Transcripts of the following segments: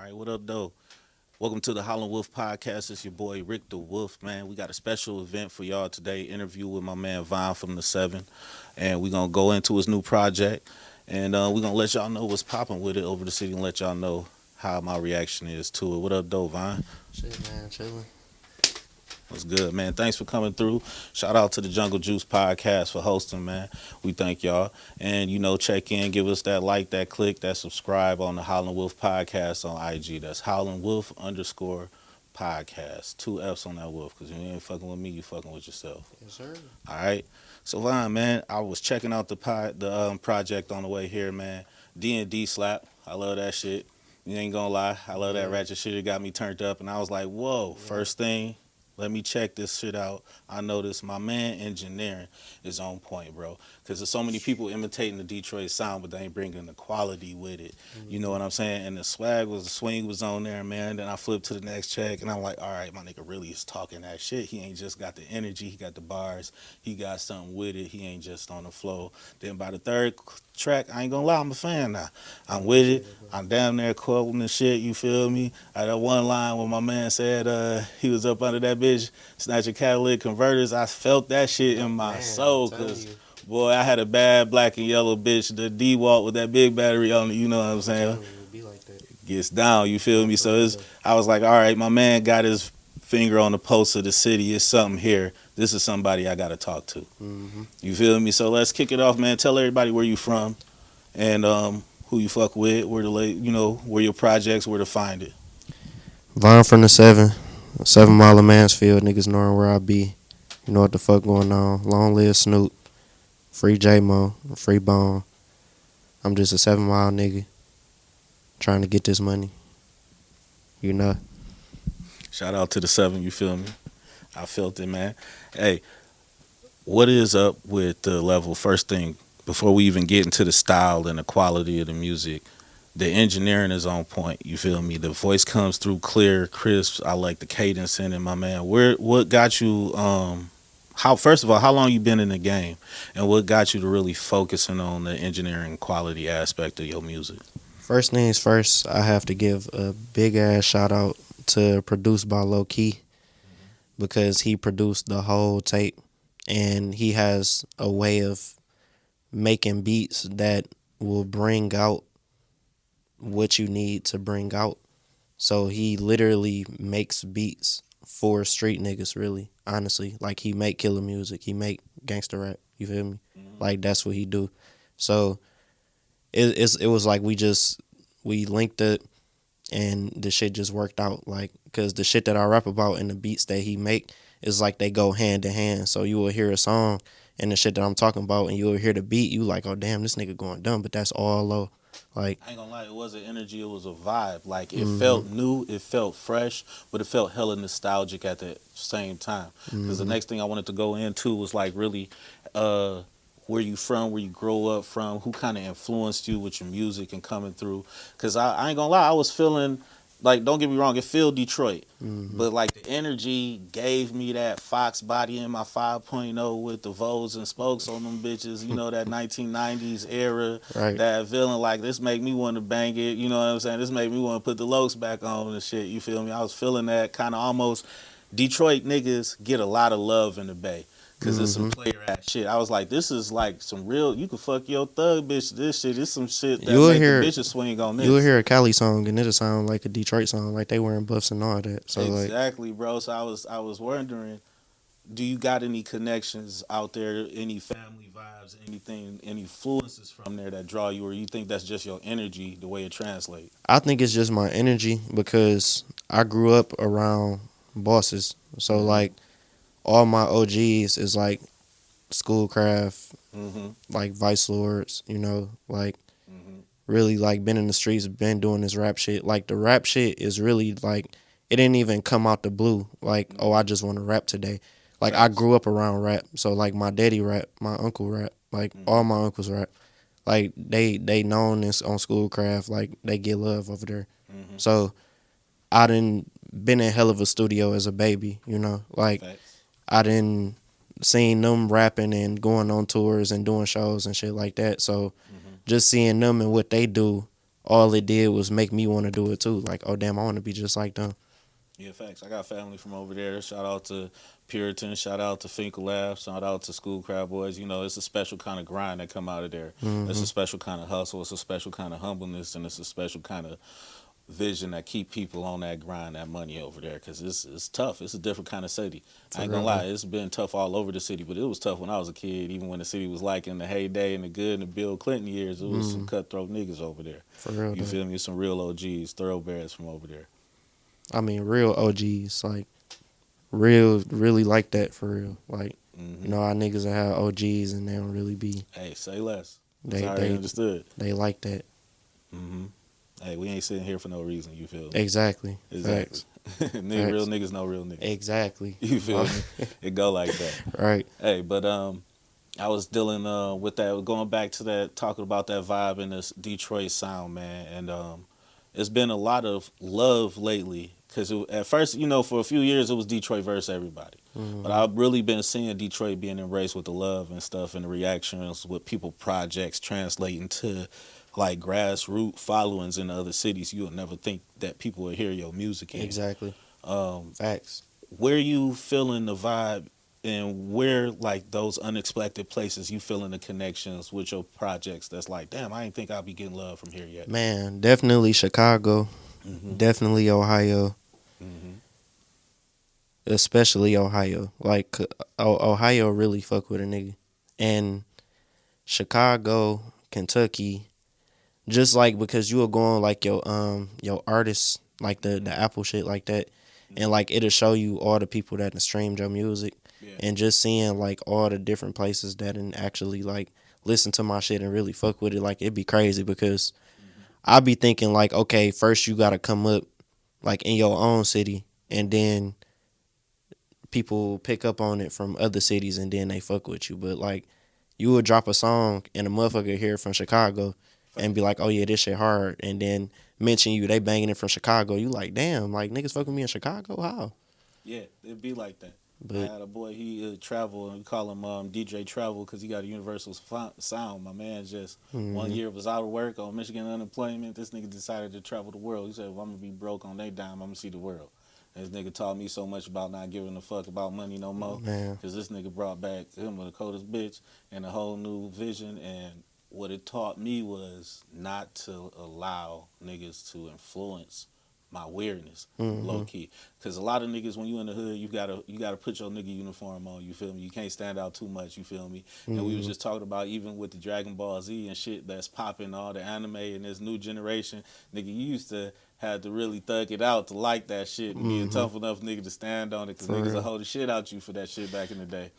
right, what up, though? Welcome to the Howling Wolff podcast. It's your boy Rick the Wolf, man. We got a special event for y'all today. Interview with my man VonFromThe7, and we're gonna go into his new project, and we're gonna let y'all know what's popping with it over the city, and let y'all know how my reaction is to it. What up, though, Von? Shit, man, chilling. What's good, man? Thanks for coming through. Shout out to the Jungle Juice podcast for hosting, man. We thank y'all. And, check in, give us that like, that click, that subscribe on the Howling Wolff podcast on IG. That's Howling Wolff _podcast. 2 F's on that Wolf, because you ain't fucking with me, you fucking with yourself. Yes, sir. All right? So, Von, man, I was checking out the project on the way here, man. D&D slap. I love that shit. You ain't gonna lie. I love that ratchet shit. It got me turned up, and I was like, whoa, first thing. Let me check this shit out. I noticed my man engineering is on point, bro. Because there's so many people imitating the Detroit sound, but they ain't bringing the quality with it. You know what I'm saying? And the swing was on there, man. Then I flipped to the next check, and I'm like, all right, my nigga really is talking that shit. He ain't just got the energy. He got the bars. He got something with it. He ain't just on the flow. Then by the third track, I ain't gonna lie, I'm a fan now. I'm with it. I'm down there quoting the shit, you feel me? I had one line where my man said he was up under that bitch, snatching catalytic converters. I felt that shit in my soul, because, boy, I had a bad black and yellow bitch, the D-Walt with that big battery on it, you know what I'm saying? Be like that. Gets down, you feel me? So I was like, all right, my man got his finger on the pulse of the city. It's something here. This is somebody I got to talk to. You feel me? So let's kick it off, man. Tell everybody where you from and who you fuck with, where where your projects, where to find it. VonFromThe7, 7 Mile of Mansfield. Niggas knowing where I be. You know what the fuck going on. Long live Snoop. Free J-Mo. Free Bone. I'm just a 7 Mile nigga trying to get this money. You know. Shout out to the 7, you feel me? I felt it, man. Hey, what is up with the level? First thing, before we even get into the style and the quality of the music, the engineering is on point, you feel me? The voice comes through clear, crisp. I like the cadence in it, my man. What got you, first of all, how long you been in the game? And what got you to really focusing on the engineering quality aspect of your music? First things first, I have to give a big ass shout out to Produced by Low Key, because he produced the whole tape, and he has a way of making beats that will bring out what you need to bring out. So he literally makes beats for street niggas, really, honestly. Like, he make killer music, he make gangster rap, you feel me? Like, that's what he do. So it was like we linked it, and the shit just worked out. Like, because the shit that I rap about and the beats that he make is like they go hand in hand. So you will hear a song and the shit that I'm talking about, and you will hear the beat, you like, oh damn, this nigga going dumb, but that's all low. Like, I ain't gonna lie, it wasn't energy, it was a vibe. Like, it felt new, it felt fresh, but it felt hella nostalgic at the same time. Because the next thing I wanted to go into was like really where you from, where you grow up from, who kind of influenced you with your music and coming through. Because I ain't gonna lie, I was feeling, like, don't get me wrong, it feel Detroit. But like the energy gave me that Fox body in my 5.0 with the Voes and spokes on them bitches, that 1990s era, right. that feeling. Like, this make me want to bang it, you know what I'm saying? This made me want to put the Lokes back on and shit, you feel me? I was feeling that kind of almost, Detroit niggas get a lot of love in the Bay. Because it's some player ass shit. I was like, this is like some real, you can fuck your thug bitch, this shit. It's some shit that make the bitches swing on this. You'll hear a Cali song and it'll sound like a Detroit song, like they wearing buffs and all that. So exactly, bro. So I was wondering, do you got any connections out there, any family vibes, anything, any influences from there that draw you, or you think that's just your energy, the way it translates? I think it's just my energy, because I grew up around bosses. So like, all my OGs is like Schoolcraft, like Vice Lords, like really like been in the streets, been doing this rap shit. Like, the rap shit is really like, it didn't even come out the blue. Like, oh, I just want to rap today. Like, I grew up around rap. So like, my daddy rap, my uncle rap, like all my uncles rap. Like, they known this on Schoolcraft, like they get love over there. So I done been in hell of a studio as a baby, like. I didn't seen them rapping and going on tours and doing shows and shit like that. So just seeing them and what they do all it did was make me want to do it too. Like, oh damn, I want to be just like them. Yeah, facts. I got family from over there. Shout out to Puritan. Shout out to Finkel Labs. Shout out to School Crowd Boys. You know, it's a special kind of grind that come out of there. It's Hmm. a special kind of hustle. It's a special kind of humbleness, and it's a special kind of vision that keep people on that grind, that money over there. Cause it's tough. It's a different kind of city. For I ain't real gonna though. lie. It's been tough all over the city, but it was tough when I was a kid. Even when the city was like in the heyday and the good and the Bill Clinton years, it was some Mm, cutthroat niggas over there. for real You though. feel me? Some real OGs, thoroughbreds from over there. I mean, real OGs, like real, really like that for real. Like, you Hmm. know, our niggas that have OGs and they don't really be. Hey, say less. It's They already they understood. they like that. Hmm. Hey, we ain't sitting here for no reason. You feel me? Exactly. Exactly. Facts. Real Facts. niggas know real niggas. Exactly. You feel me? It go like that. Right. Hey, but I was dealing with that, going back to that, talking about that vibe in this Detroit sound, man, and it's been a lot of love lately. Cause at first, you know, for a few years it was Detroit versus everybody, but Hmm. I've really been seeing Detroit being embraced with the love and stuff, and the reactions with people projects translating to like grassroots followings in other cities. You would never think that people would hear your music in. Exactly. Um, Facts. where you feeling the vibe, and where like those unexpected places you feeling the connections with your projects that's like, damn, I ain't think I'll be getting love from here yet. Man, definitely Chicago. Hmm. Definitely Ohio. Hmm. Especially Ohio. Like Ohio really fuck with a nigga. And Chicago, Kentucky, just like because you will go on like your artists, like the Apple shit like that, and like it'll show you all the people that streamed your music, Yeah. and just seeing like all the different places that and actually like listen to my shit and really fuck with it, like it'd be crazy because Hmm. I be thinking like, okay, first you gotta come up like in your own city, and then people pick up on it from other cities, and then they fuck with you. But like, you would drop a song and a motherfucker here from Chicago and be Facts. like, oh yeah, this shit hard, and then mention you, they banging it from Chicago. You like, damn, like niggas fuck with me in Chicago? How? Yeah, it'd be like that. I But had a boy, he travel, and we call him DJ Travel because he got a universal sound. My man just one mhm, year was out of work on Michigan unemployment. This nigga decided to travel the world. He said, well, I'm gonna be broke on their dime. I'm gonna see the world. And this nigga taught me so much about not giving a fuck about money no more. man, Because this nigga brought back him with the coldest bitch and a whole new vision. And what it taught me was not to allow niggas to influence my weirdness, low mhm, key. Because a lot of niggas, when you in the hood, you gotta put your nigga uniform on. You feel me? You can't stand out too much. You feel me? And we was mhm, just talking about even with the Dragon Ball Z and shit that's popping, all the anime and this new generation. Nigga, you used to have to really thug it out to like that shit and be a mhm, tough enough nigga to stand on it. Because for niggas will real. hold the shit out you for that shit back in the day.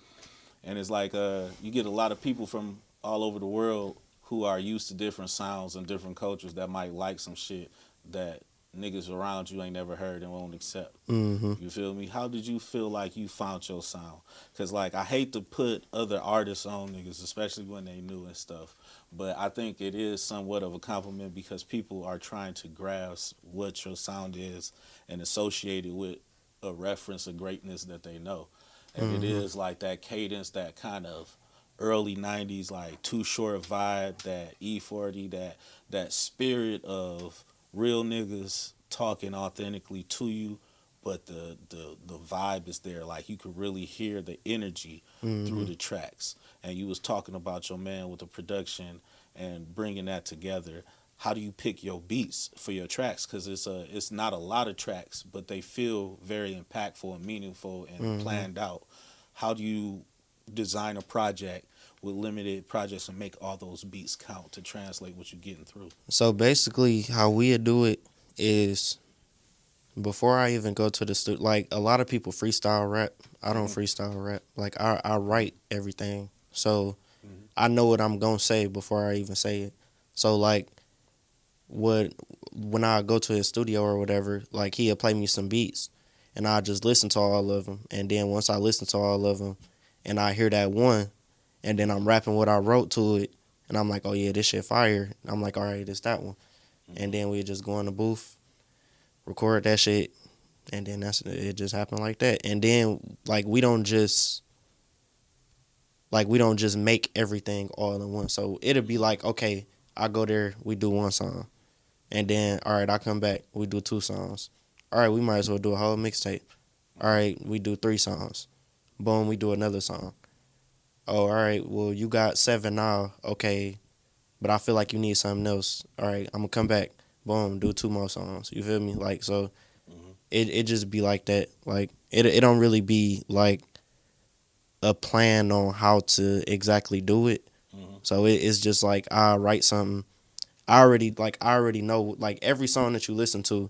And it's like you get a lot of people from all over the world who are used to different sounds and different cultures that might like some shit that niggas around you ain't never heard and won't accept. Mhm, You feel me? How did you feel like you found your sound? Cause like I hate to put other artists on niggas, especially when they new and stuff. But I think it is somewhat of a compliment because people are trying to grasp what your sound is and associate it with a reference of greatness that they know. And it mhm, is like that cadence, that kind of early '90s like Too Short vibe, that E40, that spirit of real niggas talking authentically to you, but the vibe is there. Like you could really hear the energy through mhm, the tracks. And you was talking about your man with the production and bringing that together. How do you pick your beats for your tracks? Because it's not a lot of tracks, but they feel very impactful and meaningful and mhm. planned out. How do you design a project with limited projects and make all those beats count to translate what you're getting through? So basically, how we do it is before I even go to the studio. Like a lot of people freestyle rap. I don't Hmm. freestyle rap. Like I Hmm. write everything. So Hmm. I know what I'm gonna say before I even say it. So like what when I go to his studio or whatever, like he'll play me some beats, and I just listen to all of them. And then once I listen to all of them, and I hear that one, and then I'm rapping what I wrote to it, and I'm like, oh yeah, this shit fire. I'm like, all right, it's that one. And Hmm. then we just go in the booth, record that shit, and then that's it. Just happened like that. And then we don't just make everything all in one. So it'll be like, okay, I go there, we do one song. And then, all right, I come back. We do 2 songs. All right, we might as well do a whole mixtape. All right, we do 3 songs. Boom, we do another song. Oh, all right, well, you got 7 now. Okay, but I feel like you need something else. All right, I'm gonna come back. Boom, do 2 more songs. You feel me? Like, so Mm-hmm. it just be like that. Like, it don't really be like a plan on how to exactly do it. Mm-hmm. So it's just like I write something. I already know like every song that you listen to,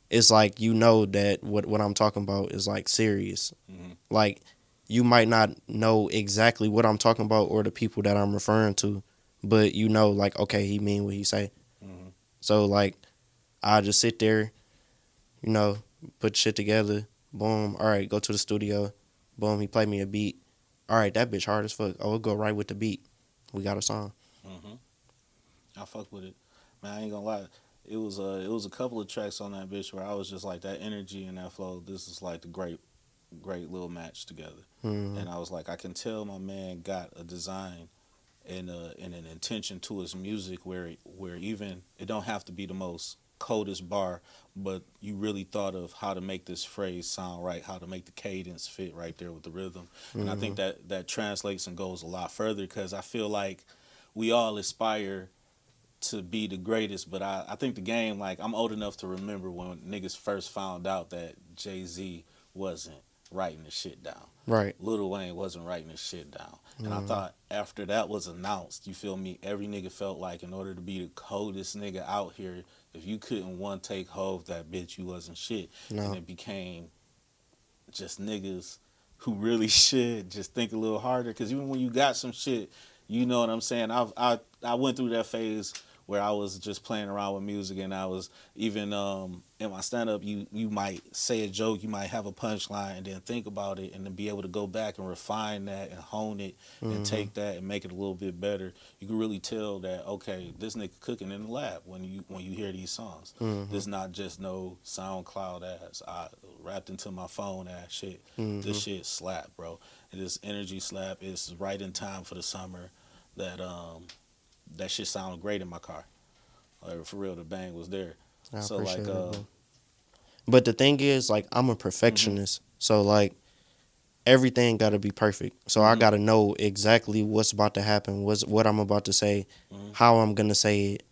it's like you know that what I'm talking about is like serious. Mm-hmm. Like you might not know exactly what I'm talking about or the people that I'm referring to, but you know like okay, he mean what he say. Mm-hmm. So like I just sit there, you know, put shit together. Boom. All right, go to the studio. Boom. He play me a beat. All right, that bitch hard as fuck. Oh, it go right with the beat. We got a song. Mm-hmm. I fuck with it, man. I ain't gonna lie. It was a couple of tracks on that bitch where I was just like that energy and that flow. This is like the great little match together. Mm-hmm. And I was like, I can tell my man got a design and an intention to his music where even it don't have to be the most coldest bar, but you really thought of how to make this phrase sound right, how to make the cadence fit right there with the rhythm. And I Mm-hmm. think that translates and goes a lot further because I feel like we all aspire to be the greatest, but I think the game, like, I'm old enough to remember when niggas first found out that Jay-Z wasn't writing the shit down. Right. Lil Wayne wasn't writing his shit down. And I Mm-hmm. thought after that was announced, you feel me, every nigga felt like in order to be the coldest nigga out here, if you couldn't one take hold that bitch, you wasn't shit. And No. it became just niggas who really should just think a little harder. Because even when you got some shit, you know what I'm saying. I went through that phase where I was just playing around with music, and I was even in my stand up. You might say a joke, you might have a punchline, and then think about it, and then be able to go back and refine that and hone it and Mm-hmm. take that and make it a little bit better. You can really tell that okay, this nigga cooking in the lab when you hear these songs. Mm-hmm. This not just no SoundCloud ass. I rapped into my phone ass shit. This Mm-hmm. shit slap, bro. And this energy slap is right in time for the summer. That shit sounded great in my car. Like for real, the bang was there. I So like, appreciate it, bro. But the thing is, like, I'm a mhm, perfectionist, so like everything got to be perfect. So I mhm, got to know exactly what's about to happen, what I'm about to say, mhm, how I'm gonna say it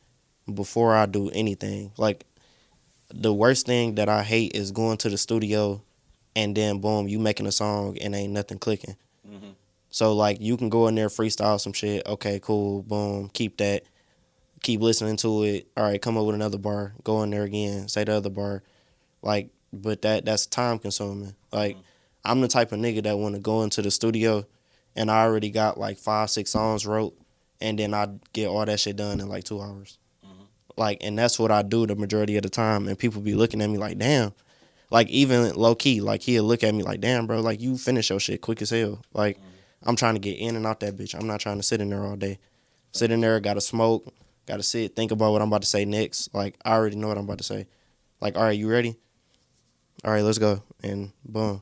before I do anything. Like the worst thing that I hate is going to the studio and then boom, you making a song and ain't nothing clicking. mhm, So like you can go in there freestyle some shit. Okay, cool, boom, keep that. Keep listening to it. All right, come up with another bar. Go in there again. Say the other bar. Like, but that's time consuming. Like, mhm, I'm the type of nigga that want to go into the studio, and I already got like 5, 6 songs wrote, and then I get all that shit done in like 2 hours. mhm, Like, and that's what I do the majority of the time. And people be looking at me like, damn. Like even low key, like he'll look at me like, damn, bro, like you finish your shit quick as hell. Like, mhm. I'm trying to get in and out that bitch. I'm not trying to sit in there all day. Sit in Facts. there, gotta smoke, gotta sit, think about what I'm about to say next. Like, I already know what I'm about to say. Like, all right, you ready? All right, let's go. And boom.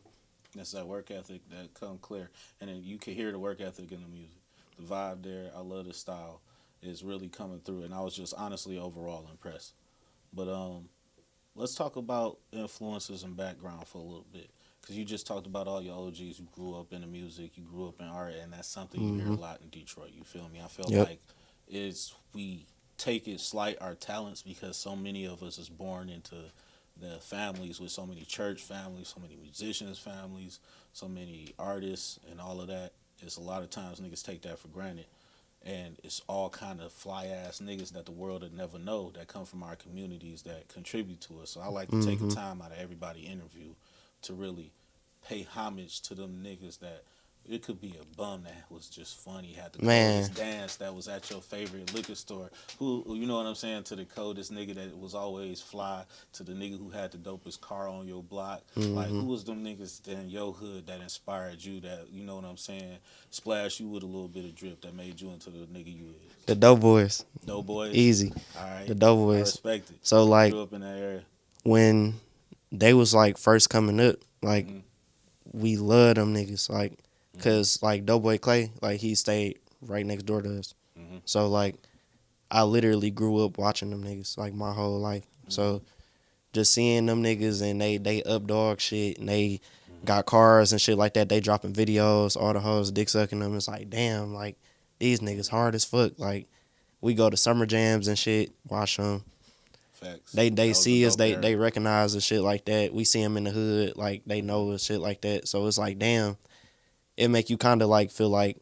That's that work ethic that come clear, and then you can hear the work ethic in the music. The vibe there, I love the style, is really coming through, and I was just honestly overall impressed. But let's talk about influences and background for a little bit. Because you just talked about all your OGs. You grew up in the music, you grew up in art, and that's something you hear a Mm-hmm. lot in Detroit. You feel me? I feel Yep. like it's we take it slight our talents because so many of us is born into the families with so many church families, so many musicians families, so many artists, and all of that. It's a lot of times niggas take that for granted, and it's all kind of fly ass niggas that the world would never know that come from our communities that contribute to us. So I like to take the Mm-hmm. time out of everybody interview to really pay homage to them niggas that it could be a bum that was just funny, had the Man, coldest dance that was at your favorite liquor store. Who you know what I'm saying? To the coldest nigga that was always fly, to the nigga who had the dopest car on your block. Like mm-hmm. who was them niggas in your hood that inspired you? That you know what I'm saying? Splash you with a little bit of drip that made you into the nigga you is. The Dope Boys, No boys. easy. All The right, Dope I Boys. respect it. So You like grew up in that area. when they was like first coming up, like Mm-hmm. we love them niggas, like, Mm-hmm. cause like Doughboy Clay, like he stayed right next door to us. Mm-hmm. So like I literally grew up watching them niggas like my whole life. Mm-hmm. So just seeing them niggas and they up dog shit and they Mm-hmm. got cars and shit like that. They dropping videos, all the hoes dick sucking them. It's like, damn, like these niggas hard as fuck. Like we go to summer jams and shit, watch them. Facts. They That was a see us, dope they era. recognize us shit like that. We see them in the hood, like they Mm-hmm. know us shit like that. So it's like, damn, it make you kind of like feel like,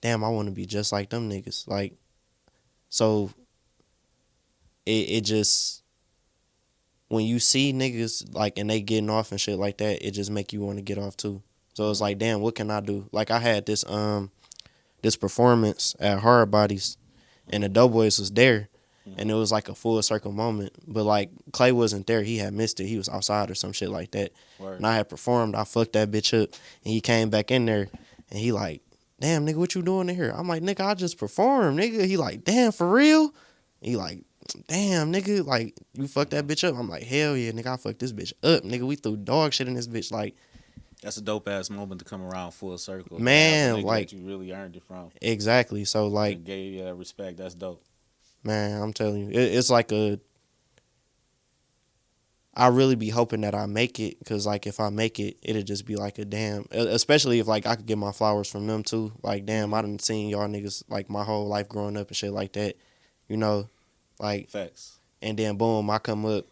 damn, I want to be just like them niggas. Like so, it just when you see niggas like and they getting off and shit like that, it just make you want to get off too. So it's Mm-hmm. like, damn, what can I do? Like I had this performance at Hard Bodies, and the Doughboys was there, and Mm-hmm. it was like a full circle moment. But like Clay wasn't there; he had missed it. He was outside or some shit like that. Word. And I had performed. I fucked that bitch up, and he came back in there, and he like, damn nigga, what you doing in here? I'm like, nigga, I just performed, nigga. He like, damn, for real? He like, damn nigga, like you fucked that bitch up. I'm like, hell yeah, nigga, I fucked this bitch up, nigga. We threw dog shit in this bitch, like That's a dope ass moment to come around full circle to have a man, nigga like that you really earned it from exactly. So like, and gave you that respect. That's dope. man, I'm telling you, it's like a I really be hoping that I make it, cause like if I make it, it'll just be like a damn. Especially if like I could get my flowers from them too. Like damn, Mm-hmm. I done seen y'all niggas like my whole life growing up and shit like that, you know, like Facts. and then boom, I come up,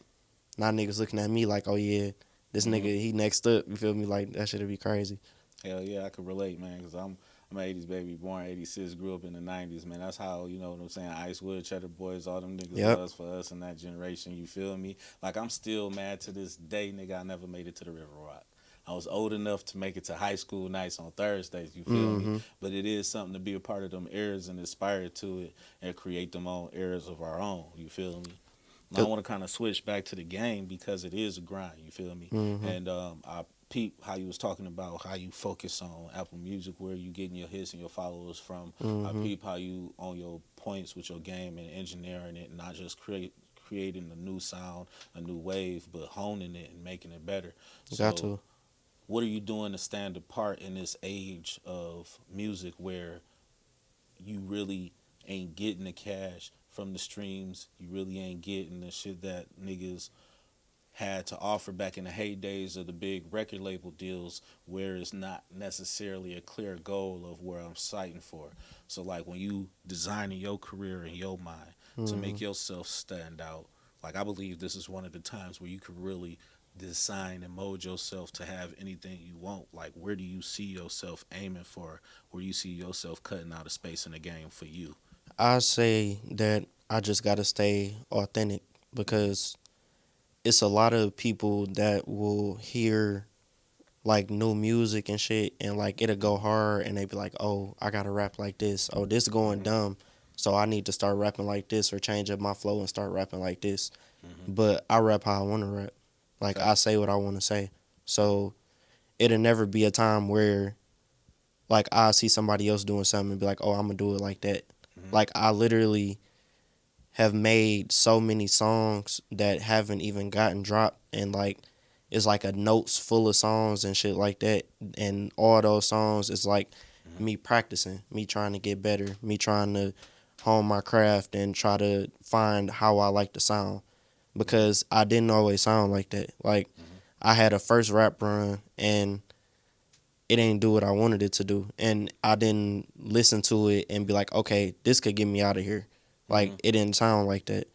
now niggas looking at me like, oh yeah, this Mm-hmm. nigga he next up. You feel me? Like that shit'd be crazy. Hell yeah, I could relate, man, because I'm an 80s baby, born 86, grew up in the 90s, man. That's how, you know what I'm saying, Icewood, Cheddar Boys, all them niggas Yep, was for us in that generation, you feel me? Like, I'm still mad to this day, nigga, I never made it to the River Rock. I was old enough to make it to high school nights on Thursdays, you feel me? mm-hmm. But it is something to be a part of them eras and aspire to it and create them own eras of our own, you feel me? And I want to kind of switch back to the game because it is a grind. You feel me? Mm-hmm. And I peep how you was talking about how you focus on Apple Music, where you getting your hits and your followers from. I Mm-hmm. peep how you on your points with your game and engineering it, not just creating a new sound, a new wave, but honing it and making it better. Got So, to. what are you doing to stand apart in this age of music where you really ain't getting the cash from the streams. You really ain't getting the shit that niggas had to offer back in the heydays of the big record label deals where it's not necessarily a clear goal of where I'm sighting for. So like when you designing your career in your mind to Mm-hmm. make yourself stand out, like I believe this is one of the times where you could really design and mold yourself to have anything you want. Like where do you see yourself aiming for? Where do you see yourself cutting out a space in the game for you? I say that I just gotta stay authentic because it's a lot of people that will hear like new music and shit and like it'll go hard and they be like, oh, I gotta rap like this. Oh, this going Mm-hmm. dumb. So I need to start rapping like this or change up my flow and start rapping like this. Mm-hmm. But I rap how I wanna rap. Like I Facts. say what I wanna say. So it'll never be a time where like I see somebody else doing something and be like, oh, I'm gonna do it like that. Mm-hmm. Like I literally have made so many songs that haven't even gotten dropped and like it's like a notes full of songs and shit like that, and all those songs is like Mm-hmm. me practicing, me trying to get better, me trying to hone my craft and try to find how I like to sound because I didn't always sound like that. Like Mm-hmm. I had a first rap run and it ain't do what I wanted it to do. And I didn't listen to it and be like, okay, this could get me out of here. Mm-hmm. Like it didn't sound like that.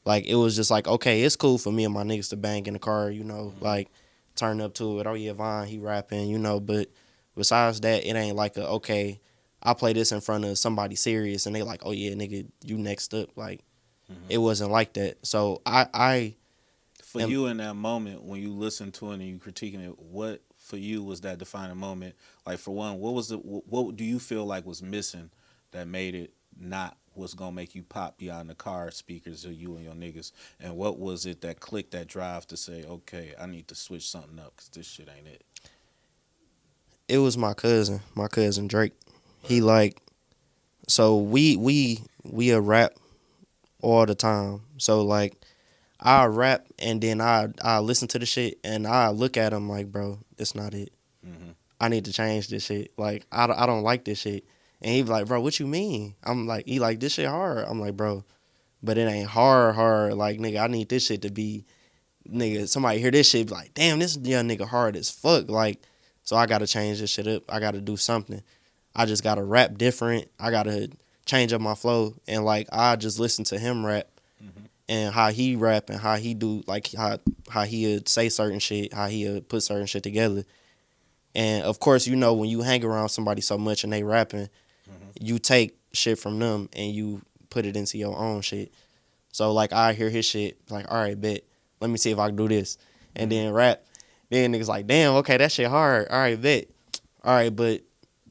Like it was just like, okay, it's cool for me and my niggas to bang in the car, you know, Mm-hmm. like turn up to it. Oh yeah, Von, he rapping, you know, but besides that, it ain't like a okay, I play this in front of somebody serious and they like, oh yeah, nigga, you next up. Like Mm-hmm. it wasn't like that. So I For am you in that moment when you listen to it and you critiquing it, what for you was that defining moment? Like for one, what was what do you feel like was missing that made it not what's gonna make you pop beyond the car speakers of you and your niggas? And what was it that clicked that drive to say, okay, I need to switch something up because this shit ain't it? it was my cousin Drake. He Word. like so we a rap all the time. So like I rap and then I listen to the shit and I look at him like, bro, that's not it. Mm-hmm. I need to change this shit. Like I don't like this shit. And he be like, bro, what you mean? I'm like, he like, this shit hard. I'm like, bro, but it ain't hard. Like, nigga, I need this shit to be, nigga, somebody hear this shit, be like, damn, this young nigga hard as fuck. Like, so I gotta change this shit up. I gotta do something. I just gotta rap different. I gotta change up my flow. And like, I just listen to him rap and how he rap and how he do, like, how he would say certain shit, how he would put certain shit together. And of course, you know, when you hang around somebody so much and they rapping, you take shit from them and you put it into your own shit. So like I hear his shit, like, all right, bet. Let me see if I can do this. And then rap. Then niggas like, damn, okay, that shit hard. All right, bet. All right, but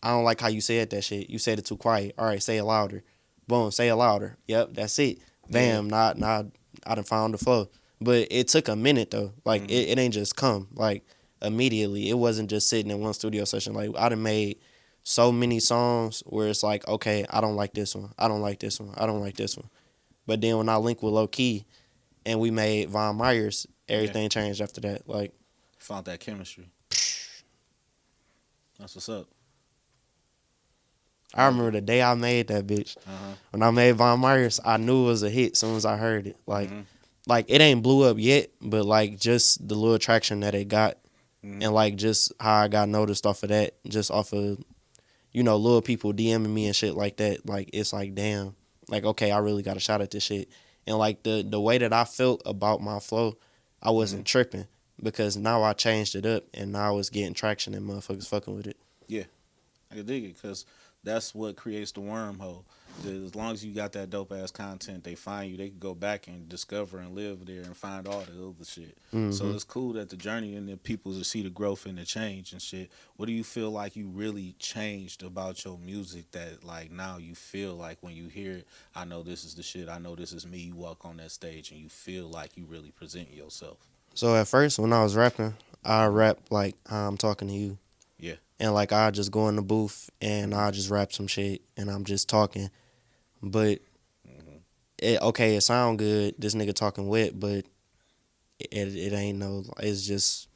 I don't like how you said that shit. You said it too quiet. All right, say it louder. Boom, say it louder. Yep, that's it. Bam, I done found the flow. But it took a minute though. Like it ain't just come. Like immediately. It wasn't just sitting in one studio session. Like I done made so many songs where it's like, okay, I don't like this one. I don't like this one. I don't like this one. But then when I linked with Low Key and we made Von Myers, everything changed after that. Like, Found that chemistry. That's what's up. I remember the day I made that bitch. When I made Von Myers, I knew it was a hit as soon as I heard it. Like it ain't blew up yet, but like just the little traction that it got, and like just how I got noticed off of that, just off of, you know, little people DMing me and shit like that. Like it's like, damn, like okay, I really got a shot at this shit. And like the way that I felt about my flow, I wasn't tripping because now I changed it up and now it's getting traction and motherfuckers fucking with it. Yeah, I can dig it because that's what creates the wormhole. As long as you got that dope ass content, they find you. They can go back and discover and live there and find all the other shit. So it's cool that the journey and the people to see the growth and the change and shit. What do you feel like you really changed about your music that like now you feel like when you hear it, I know this is the shit. I know this is me. You walk on that stage and you feel like you really present yourself. So at first when I was rapping, I rap like how I'm talking to you. Yeah. And like I just go in the booth and I just rap some shit and I'm just talking. But it sound good. This nigga talking wet, but it ain't no. It's just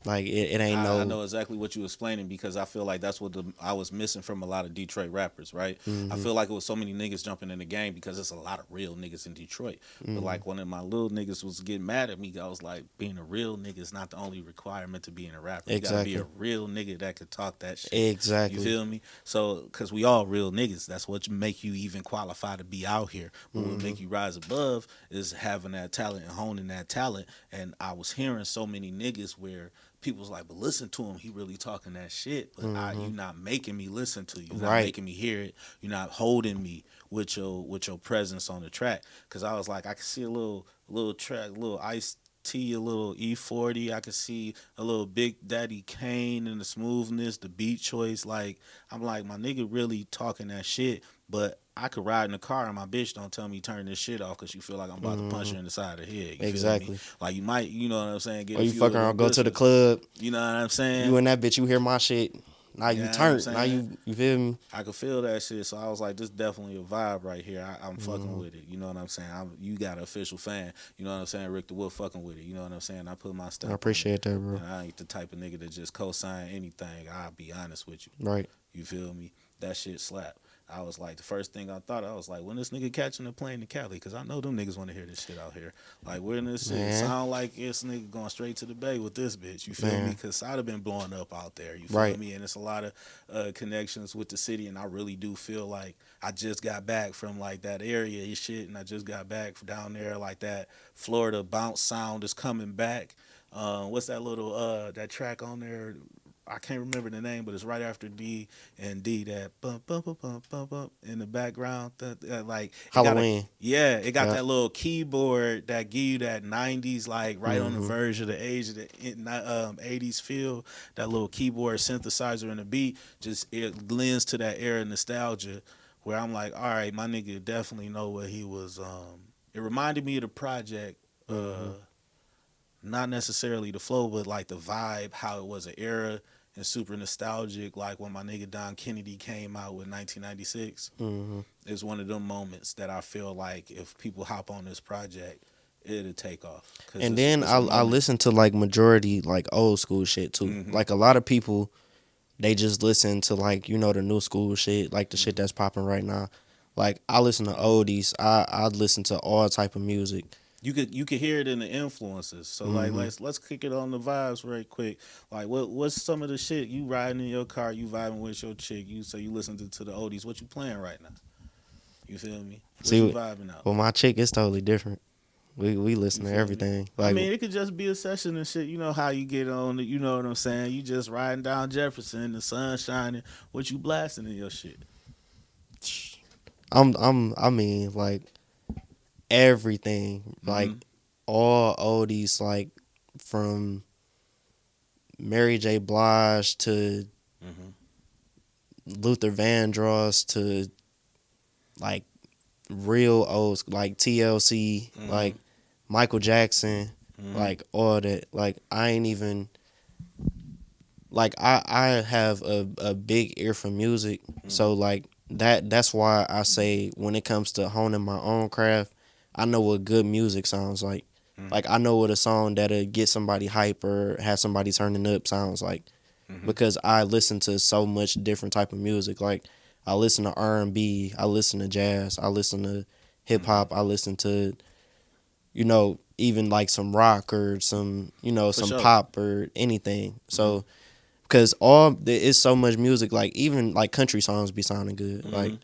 like it ain't no. I know exactly what you were explaining because I feel like that's what I was missing from a lot of Detroit rappers, right? I feel like it was so many niggas jumping in the game because there's a lot of real niggas in Detroit. But like one of my little niggas was getting mad at me, I was like, being a real nigga is not the only requirement to being a rapper. You gotta be a real nigga that could talk that shit. Exactly. You feel me? So, because we all real niggas. That's what make you even qualify to be out here. But what make you rise above is having that talent and honing that talent. And I was hearing so many niggas where people was like, but listen to him, he really talking that shit. But you not making me listen to you. You're not making me hear it. You're not holding me with your presence on the track. Because I was like, I could see a little track, a little Ice T, a little E40. I could see a little Big Daddy Kane and the smoothness, the beat choice. Like, I'm like, my nigga really talking that shit. But I could ride in the car and my bitch don't tell me turn this shit off because you feel like I'm about to punch her in the side of the head. You feel me? Like you might, you know what I'm saying? Get or you fucking around, go to the club. You know what I'm saying? You and that bitch, you hear my shit. Now you turn. Now you feel me? I could feel that shit. So I was like, this definitely a vibe right here. I'm fucking with it. You know what I'm saying? You got an official fan. You know what I'm saying? Rick the Wolf fucking with it. You know what I'm saying? I put my stuff. I appreciate that, bro. And I ain't the type of nigga that just co-sign anything. I'll be honest with you. Right. You feel me? That shit slap. I was like, the first thing I thought, I was like, when this nigga catching the plane to Cali? Because I know them niggas want to hear this shit out here. Like, where in this shit? Sound like this nigga going straight to the bay with this bitch. You feel me? Because I'd have been blowing up out there. You feel me? And it's a lot of connections with the city. And I really do feel like I just got back from, like, that area and shit. And I just got back from down there. Like, that Florida bounce sound is coming back. What's that little, that track on there? I can't remember the name, but it's right after D and D, that bump bump bump bump bump bump in the background. Like Halloween. It got that little keyboard that give you that 90s, like right on the verge of the age of the 80s feel. That little keyboard synthesizer in the beat, just it lends to that era of nostalgia where I'm like, all right, my nigga definitely know what he was. It reminded me of the project. Not necessarily the flow, but like the vibe, how it was an era and super nostalgic. Like when my nigga Don Kennedy came out with 1996, it's one of them moments that I feel like if people hop on this project, it'll take off. And then I listen to like majority like old school shit too. Like a lot of people they just listen to like, you know, the new school shit, like the shit that's popping right now. Like I listen to oldies. I listen to all type of music. You could hear it in the influences. So like Hmm. let's kick it on the vibes right quick. Like what's some of the shit you riding in your car, you vibing with your chick, you say you listen to the oldies, what you playing right now? You feel me? What See, you vibing out? well, my chick is totally different. We You listen to feel me? everything. I Like, mean, it could just be a session and shit. You know how you get on it. You know what I'm saying? You just riding down Jefferson, the sun shining. What you blasting in your shit? I mean, like everything, like Mm-hmm. all oldies, like from Mary J. Blige to Mm-hmm. Luther Vandross to like real old, like TLC, Mm-hmm. like Michael Jackson, Mm-hmm. like all that. Like I ain't even like I have a big ear for music, Mm-hmm. so like that's why I say when it comes to honing my own craft, I know what good music sounds like. Mm-hmm. Like I know what a song that'll get somebody hype or have somebody turning up sounds like, Mm-hmm. because I listen to so much different type of music. Like I listen to R&B, I listen to jazz, I listen to hip Mm-hmm. hop, I listen to, you know, even like some rock or some, you know, For some sure. pop or anything. Mm-hmm. So because all there is so much music, like even like country songs be sounding good, Mm-hmm.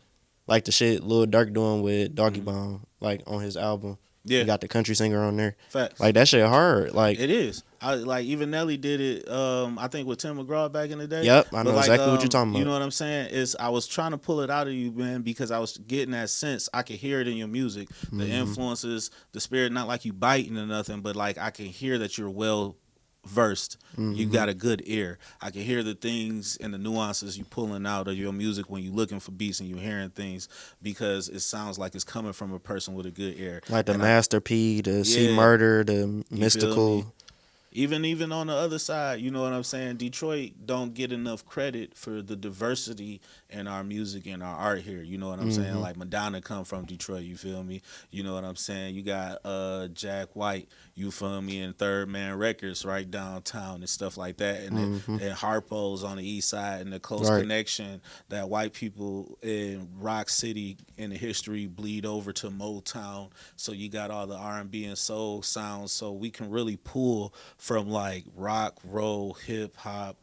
like the shit Lil Durk doing with Doggy Mm-hmm. Bone, like on his album. He Yeah. got the country singer on there. Facts. Like that shit hard. Like, It is. I like even Nelly did it. I think with Tim McGraw back in the day. yep, I But know like, exactly what you're talking you about. know what I'm saying? Is I was trying to pull it out of you, man, because I was getting that sense. I could hear it in your music, the Hmm. influences, the spirit. Not like you biting or nothing, but like I can hear that you're well versed. You Hmm. got a good ear. I can hear the things and the nuances you pulling out of your music when you looking for beats and you hearing things, because it sounds like it's coming from a person with a good ear. Like the And I, Master P, the C yeah, Murder, the you feel me? Mystical. Even on the other side, you know what I'm saying? Detroit don't get enough credit for the diversity in our music and our art here. You know what I'm saying? Hmm. Like Madonna come from Detroit, you feel me? You know what I'm saying? You got Jack White, you feel me, and Third Man Records right downtown and stuff like that. Hmm. And Harpo's on the east side, and the close Right. connection that white people in Rock City in the history bleed over to Motown. So you got all the R&B and soul sounds, so we can really pull from like rock, roll, hip hop.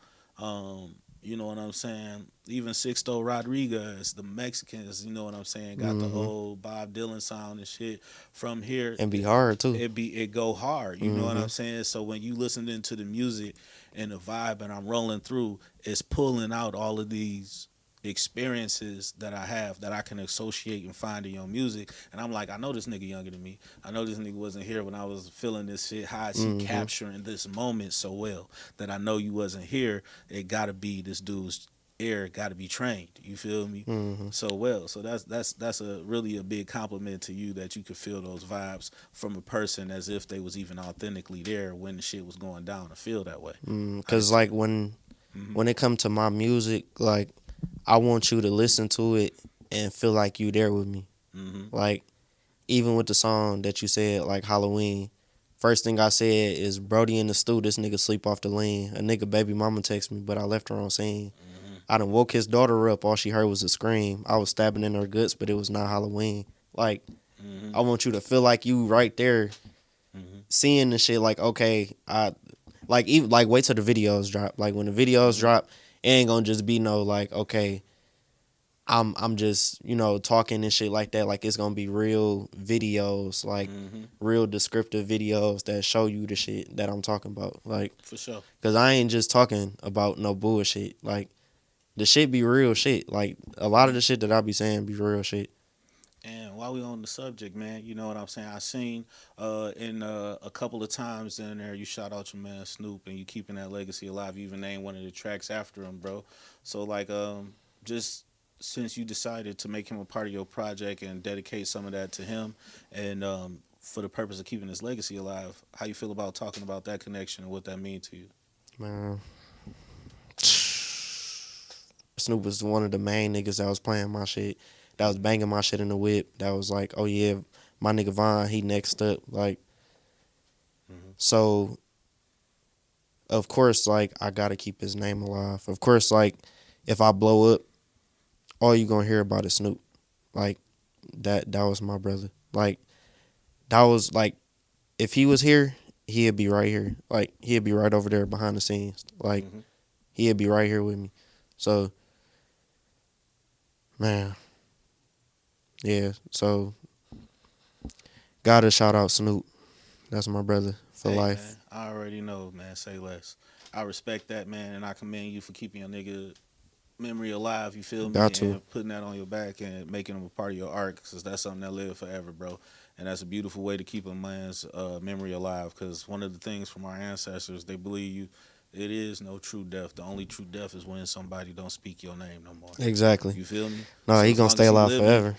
You know what I'm saying? Even Sixto Rodriguez, the Mexicans, you know what I'm saying, got the Hmm. old Bob Dylan sound and shit. From here, And be hard too. it go hard. You know what Hmm. I'm saying? So when you listening to the music and the vibe, and I'm rolling through, it's pulling out all of these experiences that I have that I can associate and find in your music. And I'm like, I know this nigga younger than me. I know this nigga wasn't here when I was feeling this shit. How is he Hmm. capturing this moment so well that I know you wasn't here? It gotta be this dude's ear gotta be trained. You feel me? Hmm. So well. So that's a really a big compliment to you that you could feel those vibes from a person as if they was even authentically there when the shit was going down to feel that way. I Cause like mm-hmm. when it comes to my music, like I want you to listen to it and feel like you there with me. Mm-hmm. Like even with the song that you said, like Halloween, first thing I said is Brody in the stew, this nigga sleep off the lean. A nigga baby mama text me, but I left her on scene. Mm-hmm. I done woke his daughter up, all she heard was a scream. I was stabbing in her guts, but it was not Halloween. Like, Mm-hmm. I want you to feel like you right there Mm-hmm. seeing the shit like, okay, I like even like wait till the videos drop. Like when the videos Mm-hmm. drop, it ain't gonna just be no like, okay, I'm just, you know, talking and shit like that. Like it's gonna be real videos, like Mm-hmm. real descriptive videos that show you the shit that I'm talking about. Like, For sure. cause I ain't just talking about no bullshit. Like the shit be real shit. Like a lot of the shit that I be saying be real shit. And while we on the subject, man, you know what I'm saying? I seen in a couple of times in there you shout out your man Snoop and you keeping that legacy alive. You even named one of the tracks after him, bro. So like just since you decided to make him a part of your project and dedicate some of that to him and for the purpose of keeping his legacy alive, how you feel about talking about that connection and what that means to you? Man, Snoop was one of the main niggas that was playing my shit, that was banging my shit in the whip. That was like, oh yeah, my nigga Von, he next up. Like Mm-hmm. so, of course, like I gotta keep his name alive. Of course, like if I blow up, all you gonna hear about is Snoop. Like that was my brother. Like that was like if he was here, he'd be right here. Like he'd be right over there behind the scenes. Like Hmm. he'd be right here with me. So man, yeah. So gotta shout out Snoop. That's my brother for Hey life. man, I already know, man. Say less. I respect that, man, and I commend you for keeping your nigga memory alive. You feel Got me, to. and putting that on your back and making him a part of your art, because that's something that live forever, bro. And that's a beautiful way to keep a man's memory alive. Because one of the things from our ancestors, they believe you. It is no true death. The only true death is when somebody don't speak your name no more. Exactly. You feel me? No, So he as gonna long stay as he alive living, forever.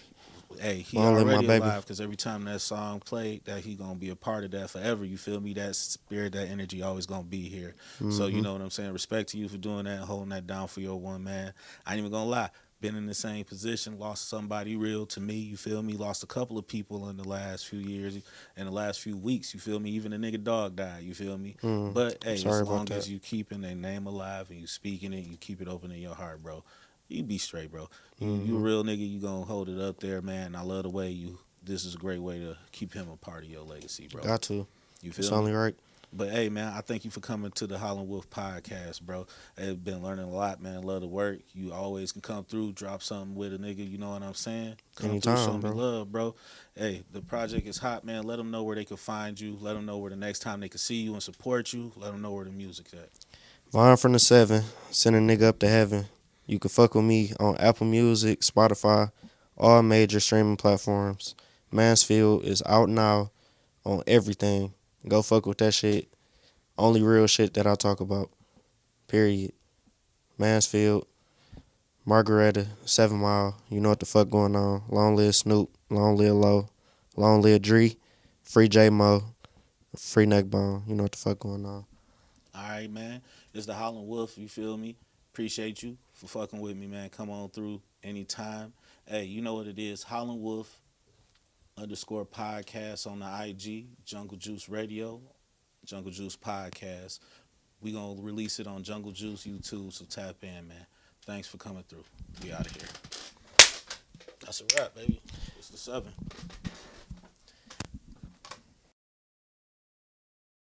hey, he Long live my already baby. alive, because every time that song played, that he gonna be a part of that forever. You feel me? That spirit, that energy, always gonna be here. So you Hmm. know what I'm saying. Respect to you for doing that, holding that down for your one man. I ain't even gonna lie. Been in the same position, lost somebody real to me. You feel me? Lost a couple of people in the last few years, in the last few weeks. You feel me? Even a nigga dog died. You feel me? But I'm hey, as sorry about long that. as you keeping their name alive and you speaking it, you keep it open in your heart, bro. You be straight, bro. You a Hmm. real nigga. You gonna hold it up there, man. I love the way you. This is a great way to keep him a part of your legacy, bro. Got to. You It's feel me? only right. But hey, man, I thank you for coming to the Howling Wolf podcast, bro. I've been learning a lot, man. Love the work. You always can come through, drop something with a nigga. You know what I'm saying? Come through, show Anytime, me bro. love, bro. Hey, the project is hot, man. Let them know where they can find you. Let them know where the next time they can see you and support you. Let them know where the music's at. VonFromThe7, send a nigga up to heaven. You can fuck with me on Apple Music, Spotify, all major streaming platforms. Mansfield is out now on everything. Go fuck with that shit. Only real shit that I talk about. Period. Mansfield, Margaretta, 7 Mile. You know what the fuck going on. Long live Snoop. Long live Low. Long live Dree. Free J Mo. Free Neckbone. You know what the fuck going on. All right, man. It's the Howling Wolf. You feel me? Appreciate you for fucking with me, man. Come on through anytime. Hey, you know what it is. Howling Wolf underscore podcast on the IG. Jungle Juice Radio. Jungle Juice Podcast. We gonna release it on Jungle Juice YouTube, so tap in, man. Thanks for coming through. We out of here. That's a wrap, baby. It's the 7.